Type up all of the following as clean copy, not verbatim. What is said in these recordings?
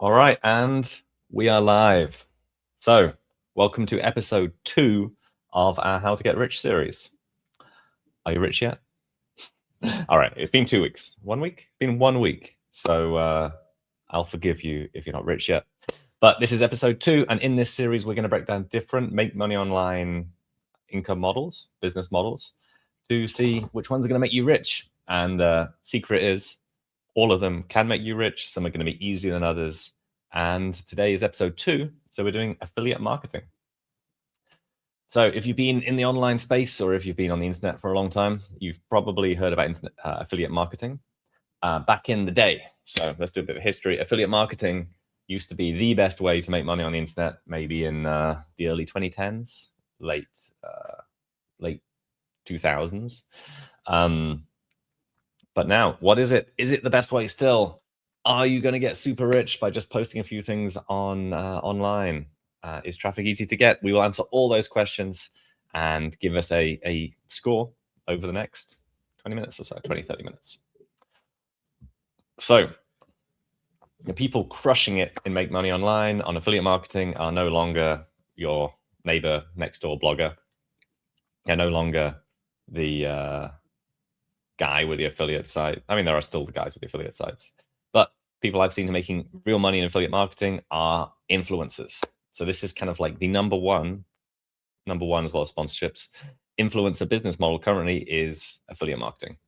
All right, and we are live. So, welcome to episode 2 of our How to Get Rich series. Are you rich yet? All right, it's been 2 weeks. 1 week? Been 1 week. So, I'll forgive you if you're not rich yet. But this is episode 2, and in this series, we're going to break down different make money online income models, business models, to see which ones are going to make you rich. And the secret is all of them can make you rich. Some are going to be easier than others. And today is episode 2. So we're doing affiliate marketing. So if you've been in the online space or if you've been on the internet for a long time, you've probably heard about internet, affiliate marketing back in the day. So let's do a bit of history. Affiliate marketing used to be the best way to make money on the internet, maybe in the early 2010s, late 2000s. But now, what is it? Is it the best way still? Are you going to get super rich by just posting a few things on online? Is traffic easy to get? We will answer all those questions and give us a score over the next 20 minutes or so, 20, 30 minutes. So the people crushing it in make money online on affiliate marketing are no longer your neighbor next door blogger. They're no longer the guy with the affiliate site. I mean, there are still the guys with the affiliate sites, but people I've seen making real money in affiliate marketing are influencers. So this is kind of like the number one as well as sponsorships. Influencer business model currently is affiliate marketing.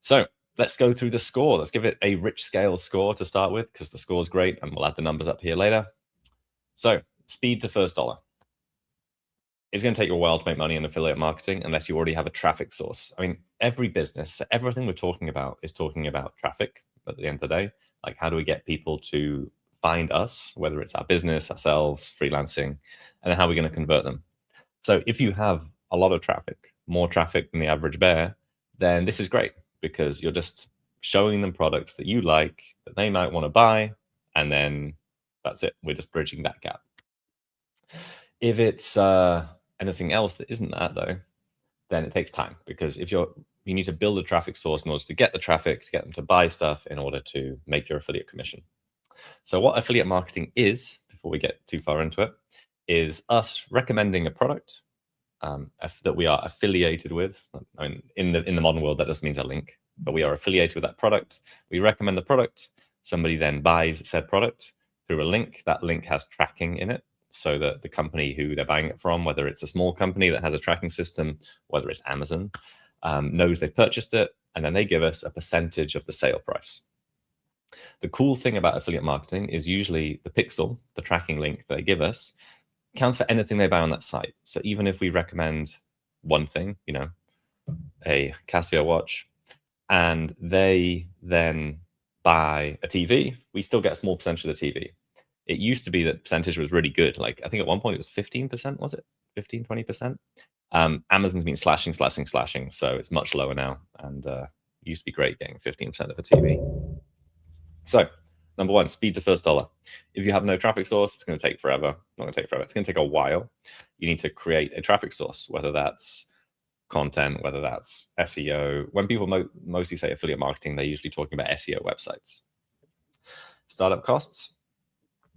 So let's go through the score. Let's give it a rich scale score to start with, because the score is great, and we'll add the numbers up here later. So speed to first dollar. It's going to take you a while to make money in affiliate marketing unless you already have a traffic source. I mean, every business, everything we're talking about is talking about traffic at the end of the day. Like, how do we get people to find us, whether it's our business, ourselves, freelancing, and then how are we going to convert them? So if you have a lot of traffic, more traffic than the average bear, then this is great, because you're just showing them products that you like, that they might want to buy, and then that's it. We're just bridging that gap. If it's anything else that isn't that, though, then it takes time, because if you need to build a traffic source in order to get the traffic, to get them to buy stuff in order to make your affiliate commission. So what affiliate marketing is, before we get too far into it, is us recommending a product that we are affiliated with. I mean, in the modern world, that just means a link, but we are affiliated with that product. We recommend the product. Somebody then buys said product through a link. That link has tracking in it, so that the company who they're buying it from, whether it's a small company that has a tracking system, whether it's Amazon, knows they've purchased it, and then they give us a percentage of the sale price. The cool thing about affiliate marketing is usually the pixel, the tracking link they give us, counts for anything they buy on that site. So even if we recommend one thing, a Casio watch, and they then buy a TV, we still get a small percentage of the TV. It used to be that percentage was really good. Like, I think at one point it was 15%, was it? 15, 20%? Amazon's been slashing. So it's much lower now. And it used to be great getting 15% of a TV. So number one, speed to first dollar. If you have no traffic source, it's going to take forever. Not going to take forever. It's going to take a while. You need to create a traffic source, whether that's content, whether that's SEO. When people mostly say affiliate marketing, they're usually talking about SEO websites. Startup costs.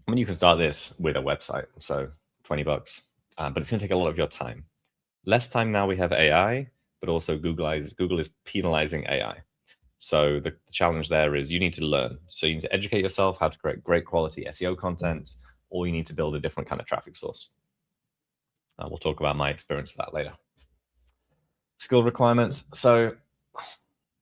I mean, you can start this with a website, so $20, but it's going to take a lot of your time. Less time now we have AI, but also Google is penalizing AI. So the challenge there is you need to learn. So you need to educate yourself how to create great quality SEO content, or you need to build a different kind of traffic source. We'll talk about my experience with that later. Skill requirements. So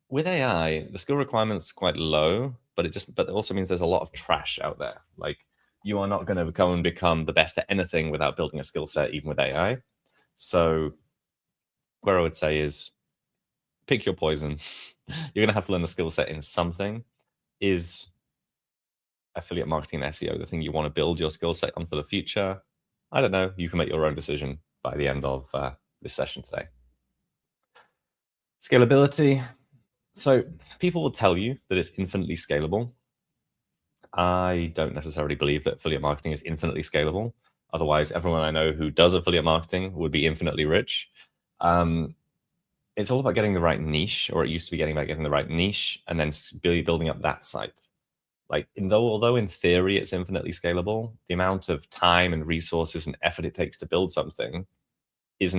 with AI, the skill requirement's quite low, but it also means there's a lot of trash out there. Like, you are not going to go and become the best at anything without building a skill set, even with AI. So where I would say is pick your poison. You're going to have to learn the skill set in something. Is affiliate marketing and SEO the thing you want to build your skill set on for the future? I don't know. You can make your own decision by the end of this session today. Scalability. So people will tell you that it's infinitely scalable. I don't necessarily believe that affiliate marketing is infinitely scalable. Otherwise, everyone I know who does affiliate marketing would be infinitely rich. It's all about getting the right niche, or it used to be about getting the right niche, and then building up that site. Like, although in theory it's infinitely scalable, the amount of time and resources and effort it takes to build something is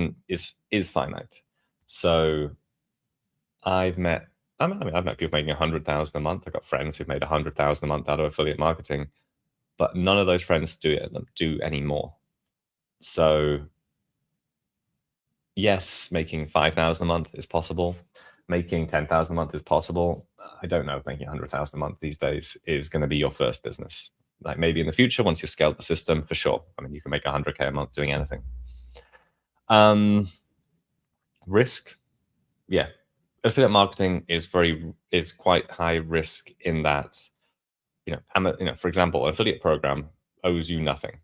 finite. So I've met people making 100,000 a month. I've got friends who've made 100,000 a month out of affiliate marketing, but none of those friends do anymore. So yes, making 5,000 a month is possible. Making 10,000 a month is possible. I don't know if making 100,000 a month these days is going to be your first business. Like maybe in the future, once you've scaled the system, for sure. I mean, you can make 100K a month doing anything. Risk, yeah. Affiliate marketing is quite high risk in that, for example, an affiliate program owes you nothing.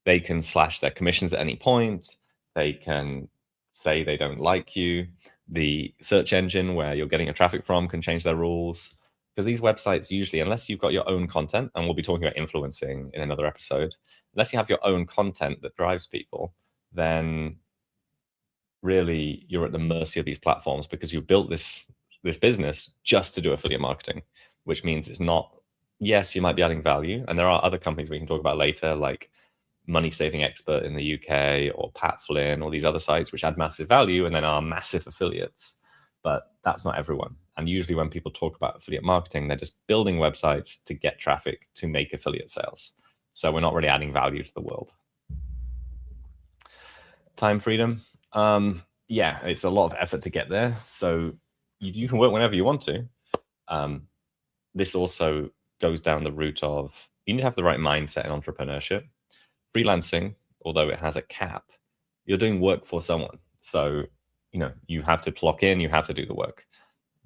They can slash their commissions at any point. They can say they don't like you. The search engine where you're getting your traffic from can change their rules. Because these websites usually, unless you've got your own content, and we'll be talking about influencing in another episode, unless you have your own content that drives people, then really you're at the mercy of these platforms, because you built this business just to do affiliate marketing, which means it's not, yes, you might be adding value. And there are other companies we can talk about later, like Money Saving Expert in the UK or Pat Flynn, or these other sites which add massive value and then are massive affiliates. But that's not everyone. And usually when people talk about affiliate marketing, they're just building websites to get traffic to make affiliate sales. So we're not really adding value to the world. Time freedom. Yeah, it's a lot of effort to get there. So you can work whenever you want to. This also goes down the route of, you need to have the right mindset in entrepreneurship. Freelancing, although it has a cap, you're doing work for someone. So, you have to clock in, you have to do the work.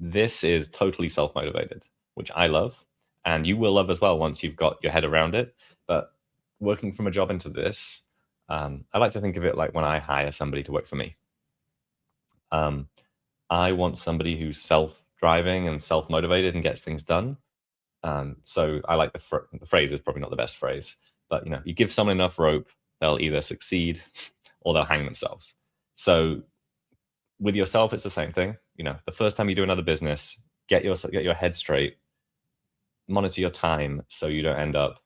This is totally self-motivated, which I love. And you will love as well once you've got your head around it. But working from a job into this, I like to think of it like when I hire somebody to work for me. I want somebody who's self-driving and self-motivated and gets things done. So I like the phrase is probably not the best phrase, but you give someone enough rope, they'll either succeed or they'll hang themselves. So with yourself, it's the same thing. The first time you do another business, get your head straight, monitor your time so you don't end up,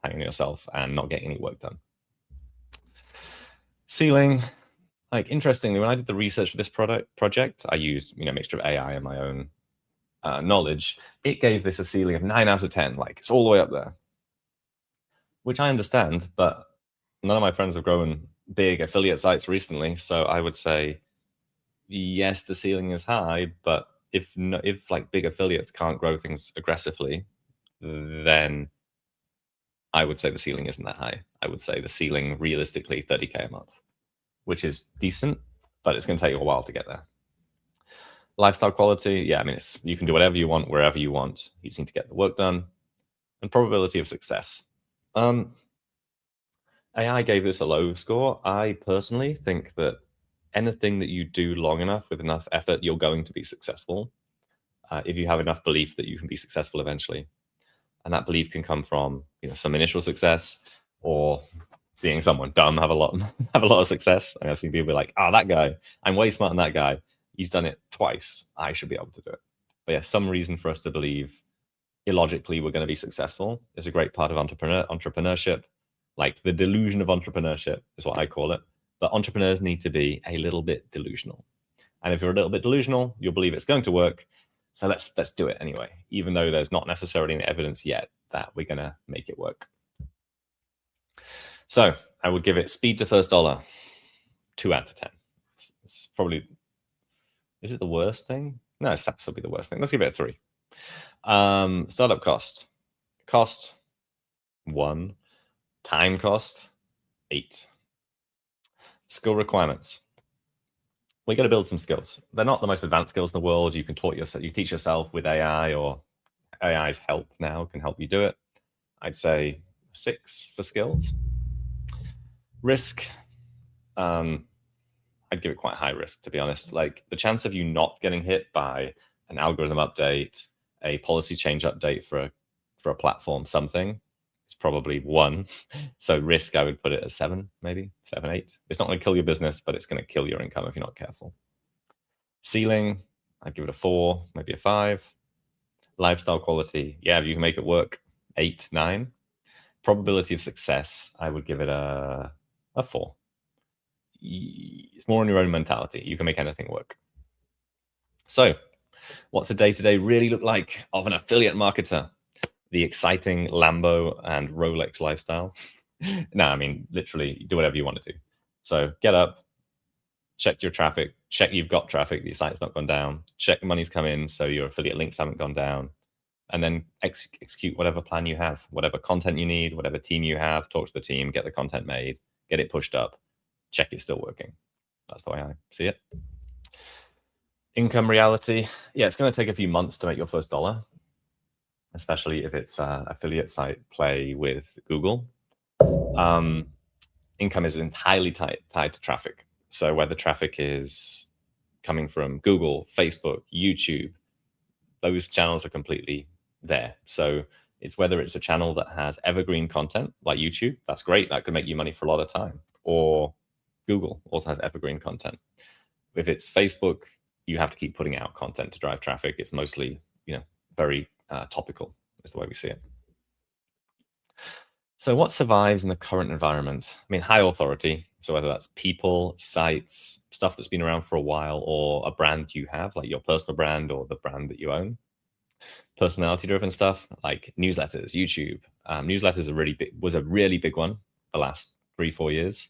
hanging yourself and not getting any work done. Ceiling. Like, interestingly, when I did the research for this project, I used a mixture of AI and my own knowledge. It gave this a ceiling of 9 out of 10. Like, it's all the way up there, which I understand, but none of my friends have grown big affiliate sites recently. So I would say, yes, the ceiling is high, but if like big affiliates can't grow things aggressively, then I would say the ceiling isn't that high. I would say the ceiling realistically 30K a month, which is decent, but it's going to take you a while to get there. Lifestyle quality, yeah, I mean, you can do whatever you want, wherever you want. You just need to get the work done. And probability of success. AI gave this a low score. I personally think that anything that you do long enough with enough effort, you're going to be successful. If you have enough belief that you can be successful eventually. And that belief can come from some initial success, or seeing someone dumb have a lot of success. I've seen people be like, that guy, I'm way smarter than that guy. He's done it twice. I should be able to do it. But yeah, some reason for us to believe illogically we're going to be successful is a great part of entrepreneurship. Like, the delusion of entrepreneurship is what I call it. But entrepreneurs need to be a little bit delusional. And if you're a little bit delusional, you'll believe it's going to work. So let's do it anyway, even though there's not necessarily any evidence yet that we're going to make it work. So I would give it speed to first dollar, 2 out of 10. It's probably, is it the worst thing? No, stats will be the worst thing. Let's give it a 3. Startup cost, 1. Time cost, 8. Skill requirements. We got to build some skills. They're not the most advanced skills in the world. You can teach yourself with AI, or AI's help now can help you do it. I'd say 6 for skills. Risk, I'd give it quite high risk, to be honest. Like, the chance of you not getting hit by an algorithm update, a policy change update for a platform, something, is probably 1. So risk, I would put it at 7, maybe 7, 8. It's not going to kill your business, but it's going to kill your income if you're not careful. Ceiling, I'd give it a 4, maybe a 5. Lifestyle quality, yeah, you can make it work. 8, 9. Probability of success, I would give it a 4. It's more on your own mentality. You can make anything work. So, what's a day-to-day really look like of an affiliate marketer? The exciting Lambo and Rolex lifestyle? No, I mean, literally do whatever you want to do. So get up, check your traffic, check you've got traffic, your site's not gone down, check the money's come in so your affiliate links haven't gone down, and then execute whatever plan you have, whatever content you need, whatever team you have, talk to the team, get the content made, get it pushed up, check it's still working. That's the way I see it. Income reality. Yeah, it's going to take a few months to make your first dollar, especially if it's an affiliate site play with Google. Income is entirely tied to traffic. So whether traffic is coming from Google, Facebook, YouTube, those channels are completely there. So it's whether it's a channel that has evergreen content like YouTube, that's great. That could make you money for a lot of time. Or Google also has evergreen content. If it's Facebook, you have to keep putting out content to drive traffic. It's mostly, very topical is the way we see it. So what survives in the current environment? I mean, high authority. So whether that's people, sites, stuff that's been around for a while, or a brand you have, like your personal brand or the brand that you own. Personality driven stuff like newsletters, YouTube. Newsletters was a really big one the last 3-4 years.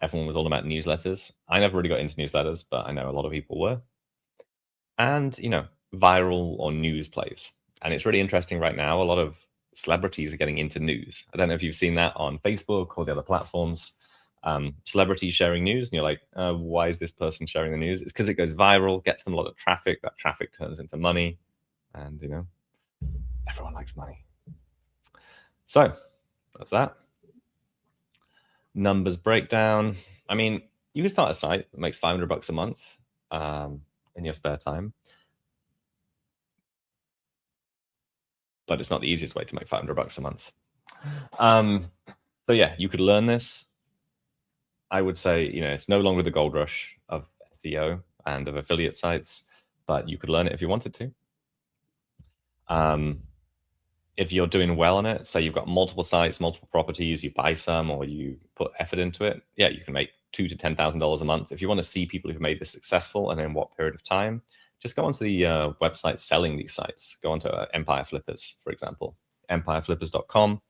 Everyone was all about newsletters. I never really got into newsletters, but I know a lot of people were. And, viral or news plays. And it's really interesting right now. A lot of celebrities are getting into news. I don't know if you've seen that on Facebook or the other platforms. Celebrities sharing news, and you're like, why is this person sharing the news? It's because it goes viral, gets them a lot of traffic. That traffic turns into money, and everyone likes money. So that's that. Numbers breakdown. I mean, you can start a site that makes $500 a month in your spare time. But it's not the easiest way to make $500 a month. So yeah, you could learn this. I would say, it's no longer the gold rush of SEO and of affiliate sites, but you could learn it if you wanted to. If you're doing well on it, say you've got multiple sites, multiple properties, you buy some or you put effort into it, yeah, you can make $2,000 to $10,000 a month. If you want to see people who've made this successful and in what period of time, just go onto the website selling these sites. Go onto Empire Flippers, for example, empireflippers.com.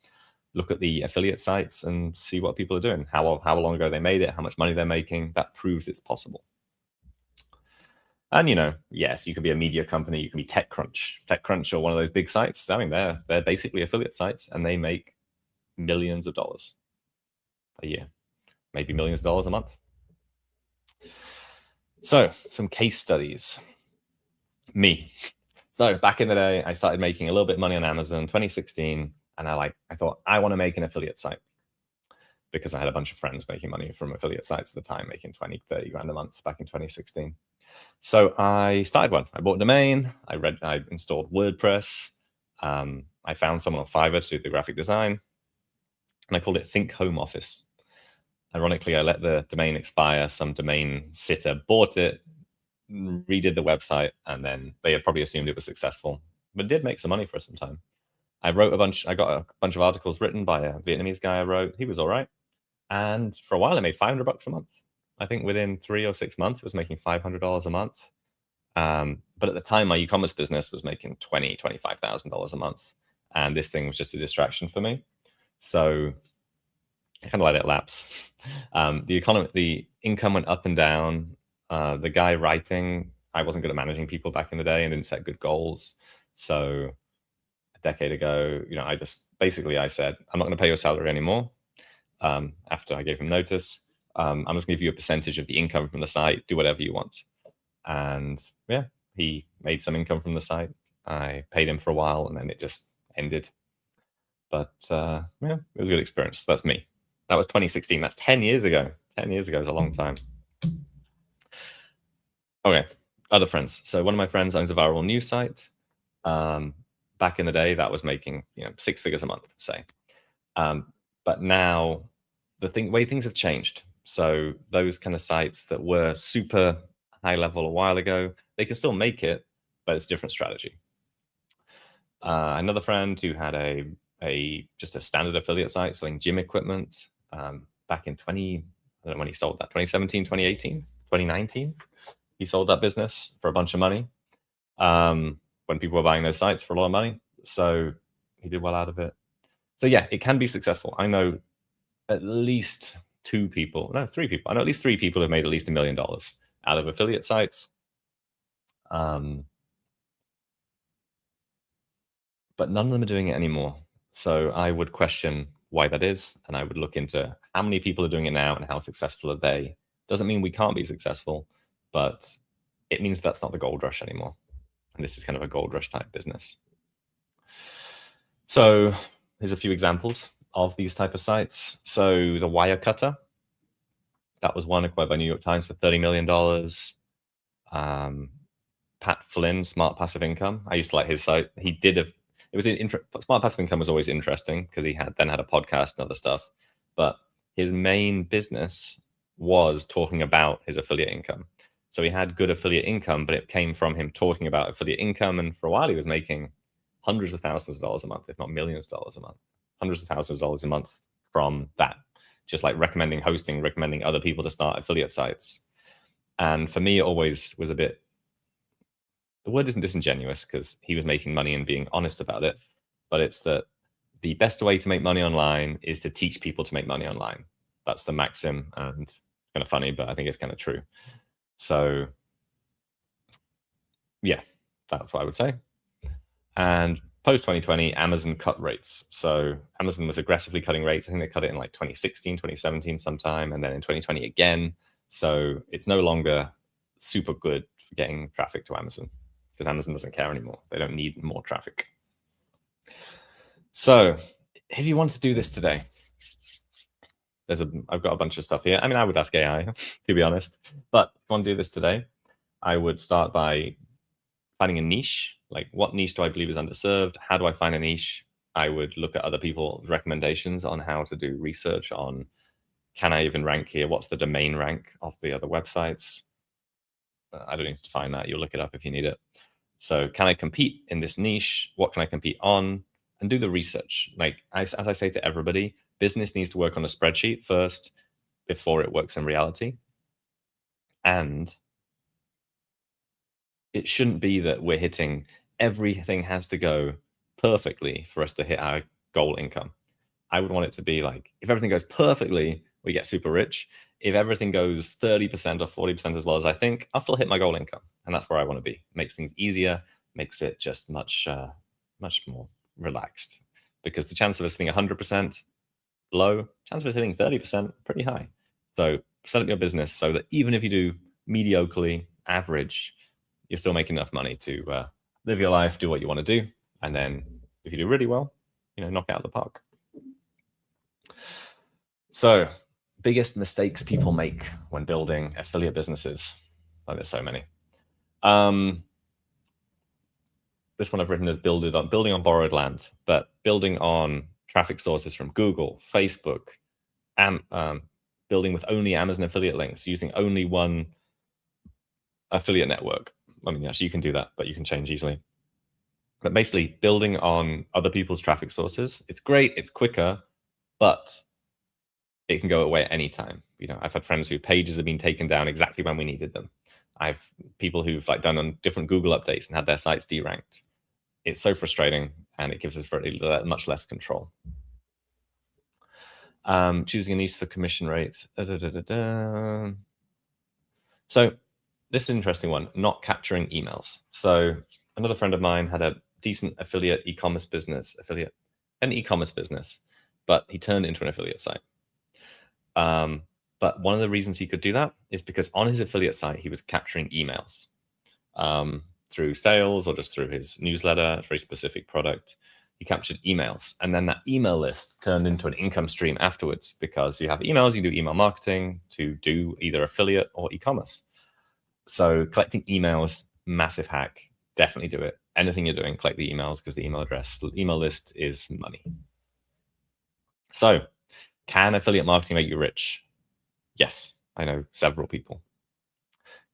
Look at the affiliate sites and see what people are doing, how long ago they made it, how much money they're making. That proves it's possible. And, yes, you could be a media company. You can be TechCrunch or one of those big sites. I mean, they're basically affiliate sites, and they make millions of dollars a year, maybe millions of dollars a month. So some case studies. Me. So back in the day, I started making a little bit of money on Amazon, 2016. And I thought, I want to make an affiliate site, because I had a bunch of friends making money from affiliate sites at the time, making 20, 30 grand a month back in 2016. So I started one. I bought a domain. I installed WordPress. I found someone on Fiverr to do the graphic design, and I called it Think Home Office. Ironically, I let the domain expire. Some domain sitter bought it, redid the website, and then they had probably assumed it was successful, but it did make some money for some time. I got a bunch of articles written by a Vietnamese guy I wrote. He was all right. And for a while, I made $500 a month. I think within 3 or 6 months, it was making $500 a month. But at the time, my e-commerce business was making $20,000, $25,000 a month. And this thing was just a distraction for me. So I kind of let it lapse. The income went up and down. The guy writing, I wasn't good at managing people back in the day and didn't set good goals. So a decade ago, I said, I'm not going to pay your salary anymore. After I gave him notice, I'm just going to give you a percentage of the income from the site. Do whatever you want. And yeah, he made some income from the site. I paid him for a while, and then it just ended. But yeah, it was a good experience. That's me. That was 2016. That's 10 years ago. 10 years ago is a long time. Okay, other friends. So one of my friends owns a viral news site. Back in the day, that was making 6 figures a month, say. But now the way things have changed. So those kind of sites that were super high level a while ago, they can still make it, but it's a different strategy. Another friend who had a just a standard affiliate site selling gym equipment back in I don't know when he sold that, 2017, 2018, 2019. He sold that business for a bunch of money when people were buying those sites for a lot of money. So he did well out of it. So yeah, it can be successful. I know at least three people. I know at least three people have made at least $1 million out of affiliate sites. But none of them are doing it anymore. So I would question why that is, and I would look into how many people are doing it now and how successful are they. Doesn't mean we can't be successful, but it means that's not the gold rush anymore. And this is kind of a gold rush type business. So here's a few examples of these type of sites. So the Wirecutter, that was one acquired by New York Times for $30 million. Pat Flynn, Smart Passive Income. I used to like his site. He did Smart Passive Income was always interesting because he had a podcast and other stuff. But his main business was talking about his affiliate income. So he had good affiliate income, but it came from him talking about affiliate income. And for a while, he was making hundreds of thousands of dollars a month, if not millions of dollars a month, hundreds of thousands of dollars a month from that, just like recommending other people to start affiliate sites. And for me, it always was a bit, the word isn't disingenuous because he was making money and being honest about it, but it's that the best way to make money online is to teach people to make money online. That's the maxim, and it's kind of funny, but I think it's kind of true. So yeah, that's what I would say. And post 2020, Amazon cut rates. So Amazon was aggressively cutting rates. I think they cut it in like 2016, 2017 sometime, and then in 2020 again. So it's no longer super good for getting traffic to Amazon because Amazon doesn't care anymore. They don't need more traffic. So if you want to do this today, I've got a bunch of stuff here. I mean, I would ask AI, to be honest. But if you want to do this today, I would start by finding a niche. Like, what niche do I believe is underserved? How do I find a niche? I would look at other people's recommendations on how to do research on, can I even rank here? What's the domain rank of the other websites? I don't need to find that. You'll look it up if you need it. So can I compete in this niche? What can I compete on? And do the research. Like, as I say to everybody, business needs to work on a spreadsheet first before it works in reality. And it shouldn't be that we're hitting, everything has to go perfectly for us to hit our goal income. I would want it to be like, if everything goes perfectly, we get super rich. If everything goes 30% or 40% as well as I think, I'll still hit my goal income. And that's where I want to be. It makes things easier, makes it just much more relaxed. Because the chance of us hitting 100% low, chance of us hitting 30% pretty high. So set up your business so that even if you do mediocrely, average, you're still making enough money to live your life, do what you want to do. And then if you do really well, knock it out of the park. So, biggest mistakes people make when building affiliate businesses. Oh, there's so many. This one I've written as building on borrowed land, but building on traffic sources from Google, Facebook, and building with only Amazon affiliate links, using only one affiliate network. I mean, actually, you can do that, but you can change easily. But basically, building on other people's traffic sources, it's great, it's quicker, but it can go away at any time. I've had friends whose pages have been taken down exactly when we needed them. I've people who've done on different Google updates and had their sites deranked. It's so frustrating, and it gives us much less control. Choosing a niche for commission rates. So this is an interesting one, not capturing emails. So another friend of mine had a decent affiliate e-commerce business, but he turned it into an affiliate site. But one of the reasons he could do that is because on his affiliate site, he was capturing emails through sales or just through his newsletter, a very specific product. He captured emails, and then that email list turned into an income stream afterwards because you have emails, you do email marketing to do either affiliate or e-commerce. So collecting emails, massive hack. Definitely do it. Anything you're doing, collect the emails because the email list is money. So can affiliate marketing make you rich? Yes, I know several people.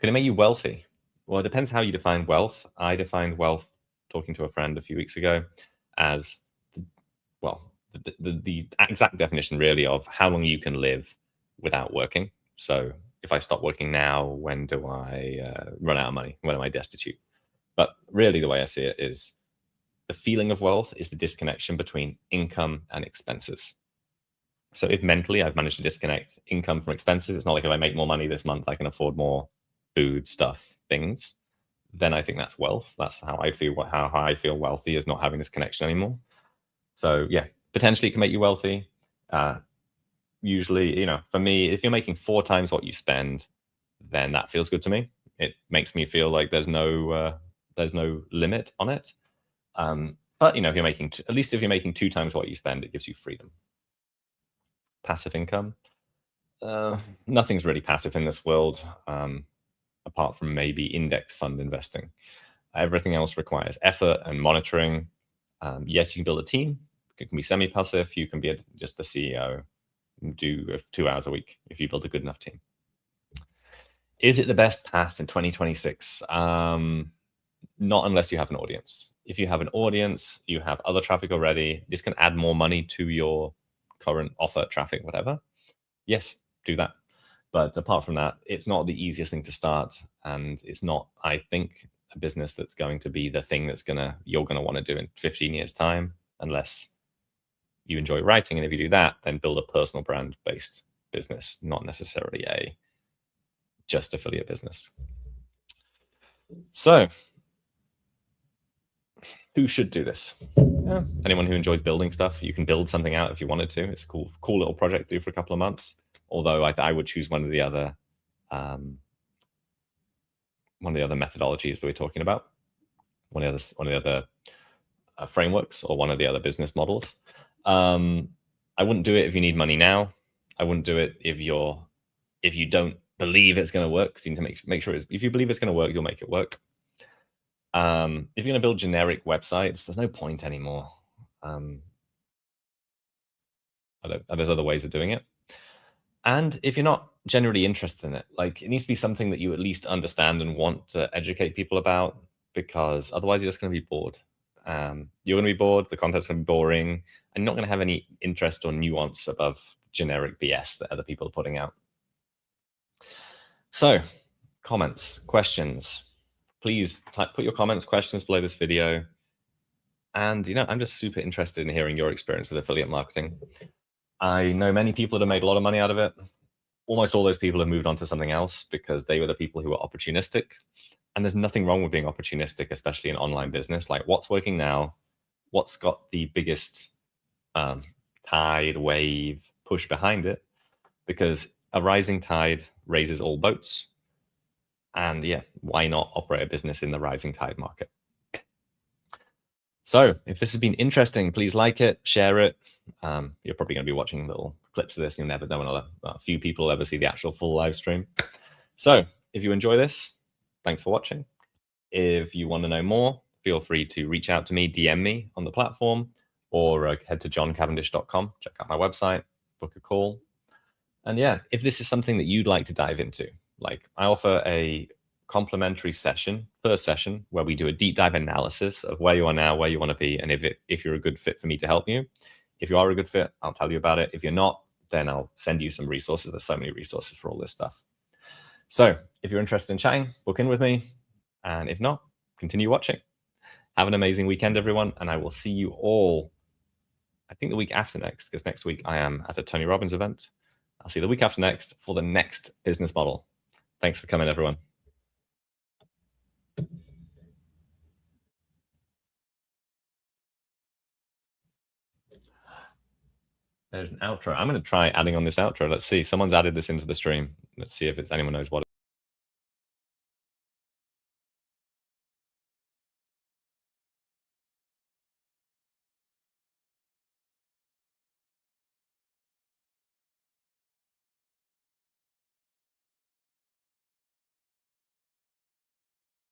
Can it make you wealthy? Well, it depends how you define wealth. I defined wealth, talking to a friend a few weeks ago, as, the exact definition really of how long you can live without working. So if I stop working now, when do I run out of money? When am I destitute? But really, the way I see it is the feeling of wealth is the disconnection between income and expenses. So if mentally I've managed to disconnect income from expenses, it's not like if I make more money this month, I can afford more food, stuff, things, then I think that's wealth. That's how I feel. How I feel wealthy is not having this connection anymore. So yeah, potentially it can make you wealthy. Usually, for me, if you're making 4 times what you spend, then that feels good to me. It makes me feel like there's no limit on it. But if you're making at least if you're making 2 times what you spend, it gives you freedom. Passive income. Nothing's really passive in this world, apart from maybe index fund investing. Everything else requires effort and monitoring. Yes, you can build a team. It can be semi-passive. You can be just the CEO, do 2 hours a week if you build a good enough team. Is it the best path in 2026? Not unless you have an audience. If you have an audience, you have other traffic already, this can add more money to your current offer, traffic, whatever. Yes, do that. But apart from that, it's not the easiest thing to start. And it's not, I think, a business that's going to be the thing you're going to want to do in 15 years' time, unless you enjoy writing. And if you do that, then build a personal brand based business, not necessarily a just affiliate business. So who should do this? Yeah, anyone who enjoys building stuff. You can build something out if you wanted to. It's a cool little project to do for a couple of months. Although I would choose one of the other methodologies that we're talking about, one of the other frameworks, or one of the other business models. I wouldn't do it if you need money now. I wouldn't do it if you don't believe it's going to work. So you need to make sure if you believe it's going to work, you'll make it work. If you're going to build generic websites, there's no point anymore. There's other ways of doing it. And if you're not generally interested in it, like, it needs to be something that you at least understand and want to educate people about, because otherwise you're just going to be bored. You're going to be bored, the content's going to be boring, and you're not going to have any interest or nuance above generic BS that other people are putting out. So, comments, questions. Please put your comments, questions below this video. And, I'm just super interested in hearing your experience with affiliate marketing. I know many people that have made a lot of money out of it. Almost all those people have moved on to something else because they were the people who were opportunistic. And there's nothing wrong with being opportunistic, especially in online business. Like, what's working now? What's got the biggest tide, wave, push behind it? Because a rising tide raises all boats. And yeah, why not operate a business in the rising tide market? So if this has been interesting, please like it, share it. You're probably going to be watching little clips of this. You'll never know a few people will ever see the actual full live stream. So if you enjoy this, thanks for watching. If you want to know more, feel free to reach out to me, DM me on the platform, or head to johncavendish.com, check out my website, book a call. And yeah, if this is something that you'd like to dive into, like, I offer a complimentary first session, where we do a deep dive analysis of where you are now, where you want to be, and if you're a good fit for me to help you. If you are a good fit, I'll tell you about it. If you're not, then I'll send you some resources. There's so many resources for all this stuff. So if you're interested in chatting, book in with me. And if not, continue watching. Have an amazing weekend, everyone. And I will see you all, I think, the week after next, because next week I am at a Tony Robbins event. I'll see you the week after next for the next business model. Thanks for coming, everyone. There's an outro. I'm going to try adding on this outro. Let's see. Someone's added this into the stream. Let's see if anyone knows what